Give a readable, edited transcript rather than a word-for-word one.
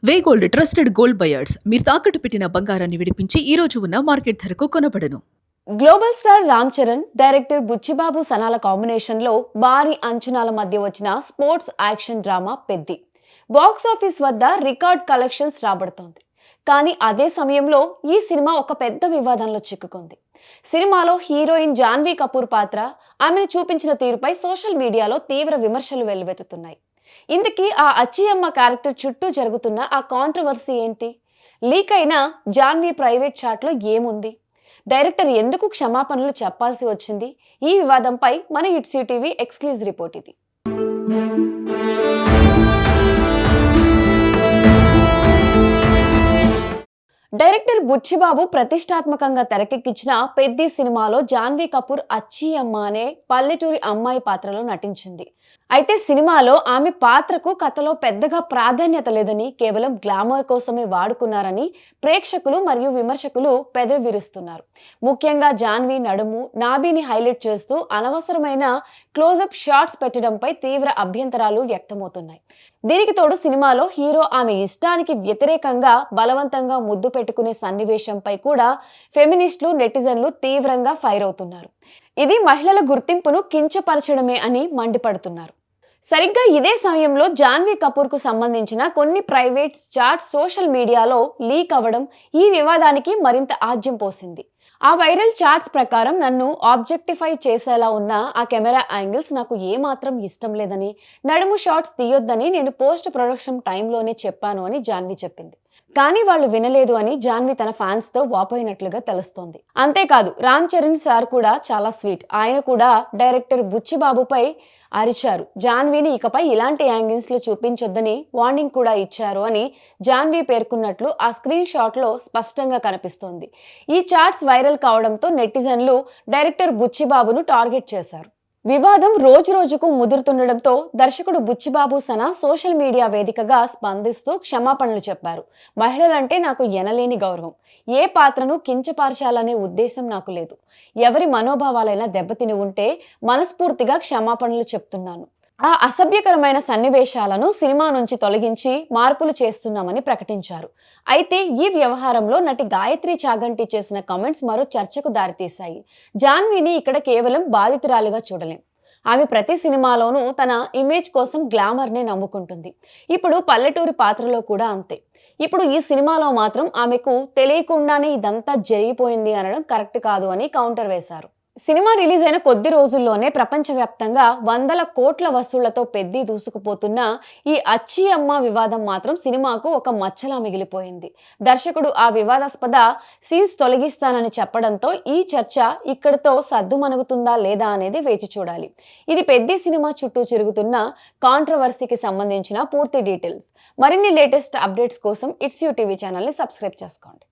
వే gold trusted gold buyers మీరు తాకట్టు పెట్టిన బంగారాన్ని విడిపించి ఈ రోజు ఉన్న మార్కెట్ ధరకు కొనబడను. Global star Ram Charan, director Buchibabu సనాల combination లో భారీ అంచనాల మధ్య వచ్చిన sports action drama Peddi box office వద్ద రికార్డ్ కలెక్షన్స్ రాబడుతోంది. కానీ అదే సమయంలో ఈ సినిమా ఒక పెద్ద వివాదంలో చిక్కుకుంది. సినిమాలో హీరోయిన్ జాన్వీ కపూర్ పాత్ర, ఆమెను చూపించిన తీరుపై సోషల్ మీడియాలో తీవ్ర విమర్శలు వెల్లువెత్తుతున్నాయి. ఇందుకీ ఆ అచ్చియమ్మ క్యారెక్టర్ చుట్టూ జరుగుతున్న ఆ కాంట్రవర్సీ ఏంటి? లీక్ అయిన జాన్వీ ప్రైవేట్ చాట్లో ఏముంది? డైరెక్టర్ ఎందుకు క్షమాపణలు చెప్పాల్సి వచ్చింది? ఈ వివాదంపై మన ఇట్సీ టీవీ ఎక్స్క్లూజివ్ రిపోర్ట్ ఇది. డైరెక్టర్ బుచ్చిబాబు ప్రతిష్టాత్మకంగా తెరకెక్కించిన పెద్ది సినిమాలో జాన్వీ కపూర్ అచ్చి అమ్మ అనే పల్లెటూరి అమ్మాయి పాత్రలో నటించింది. అయితే సినిమాలో ఆమె పాత్రకు కథలో పెద్దగా ప్రాధాన్యత లేదని, కేవలం గ్లామర్ కోసమే వాడుకున్నారని ప్రేక్షకులు మరియు విమర్శకులు పెదవి విరుస్తున్నారు. ముఖ్యంగా జాన్వీ నడుము, నాభిని హైలైట్ చేస్తూ అనవసరమైన క్లోజప్ షాట్స్ పెట్టడంపై తీవ్ర అభ్యంతరాలు వ్యక్తమవుతున్నాయి. దీనికి తోడు సినిమాలో హీరో ఆమె ఇష్టానికి వ్యతిరేకంగా బలవంతంగా ముద్దు పెట్టుకునే సన్నివేశంపై కూడా ఫెమినిస్టులు, నెటిజన్లు తీవ్రంగా ఫైర్ అవుతున్నారు. ఇది మహిళల గుర్తింపును కించపరచడమే అని మండిపడుతున్నారు. సరిగ్గా ఇదే సమయంలో జాన్వీ కపూర్ కు సంబంధించిన కొన్ని ప్రైవేట్ చాట్స్ సోషల్ మీడియాలో లీక్ అవ్వడం ఈ వివాదానికి మరింత ఆజ్యం పోసింది. ఆ వైరల్ చాట్స్ ప్రకారం నన్ను ఆబ్జెక్టిఫై చేసేలా ఉన్న ఆ కెమెరా యాంగిల్స్ నాకు ఏమాత్రం ఇష్టం లేదని, నడుము షాట్స్ తీయొద్దని నేను పోస్ట్ ప్రొడక్షన్ టైంలోనే చెప్పాను అని జాన్వీ చెప్పింది. కానీ వాళ్ళు వినలేదు అని జాన్వీ తన ఫ్యాన్స్ తో వాపోయినట్లుగా తెలుస్తోంది. అంతేకాదు రామ్ చరణ్ సార్ కూడా చాలా స్వీట్. ఆయన కూడా డైరెక్టర్ బుచ్చిబాబుపై అరిచారు. జాన్వీని ఇకపై ఇలాంటి యాంగిల్స్ లో చూపించొద్దని వార్నింగ్ కూడా ఇచ్చారు అని జాన్వీ పేర్కొన్నట్లు ఆ స్క్రీన్ షాట్ లో స్పష్టంగా కనిపిస్తోంది. ఈ చాట్స్ వైరల్ కావడంతో నెటిజన్లు డైరెక్టర్ బుచ్చిబాబును టార్గెట్ చేశారు. వివాదం రోజు రోజుకు ముదురుతుండటంతో దర్శకుడు బుచ్చిబాబు సనా సోషల్ మీడియా వేదికగా స్పందిస్తూ క్షమాపణలు చెప్పారు. మహిళలంటే నాకు ఎనలేని గౌరవం. ఏ పాత్రను కించపరచాలనే ఉద్దేశం నాకు లేదు. ఎవరి మనోభావాలైనా దెబ్బతిని ఉంటే మనస్ఫూర్తిగా క్షమాపణలు చెప్తున్నాను. ఆ అసభ్యకరమైన సన్నివేశాలను సినిమా నుంచి తొలగించి మార్పులు చేస్తున్నామని ప్రకటించారు. అయితే ఈ వ్యవహారంలో నటి గాయత్రి చాగంటి చేసిన కామెంట్స్ మరో చర్చకు దారితీశాయి. జాన్వీని ఇక్కడ కేవలం బాధితురాలుగా చూడలేం. ఆమె ప్రతి సినిమాలోనూ తన ఇమేజ్ కోసం గ్లామర్నే నమ్ముకుంటుంది. ఇప్పుడు పల్లెటూరి పాత్రలో కూడా అంతే. ఇప్పుడు ఈ సినిమాలో మాత్రం ఆమెకు తెలియకుండానే ఇదంతా జరిగిపోయింది అనడం కరెక్ట్ కాదు అని కౌంటర్ వేశారు. సినిమా రిలీజ్ అయిన కొద్ది రోజుల్లోనే ప్రపంచవ్యాప్తంగా వందల కోట్ల వసూళ్లతో పెద్ది దూసుకుపోతున్న ఈ అచ్చి అమ్మ వివాదం మాత్రం సినిమాకు ఒక మచ్చలా మిగిలిపోయింది. దర్శకుడు ఆ వివాదాస్పద సీన్స్ తొలగిస్తానని చెప్పడంతో ఈ చర్చ ఇక్కడితో సద్దుమణుగుతుందా లేదా అనేది వేచి చూడాలి. ఇది పెద్ది సినిమా చుట్టూ తిరుగుతున్న కాంట్రవర్సీకి సంబంధించిన పూర్తి డీటెయిల్స్. మరిన్ని లేటెస్ట్ అప్డేట్స్ కోసం ఇట్స్ యూ టీవీ ఛానల్ని సబ్స్క్రైబ్ చేసుకోండి.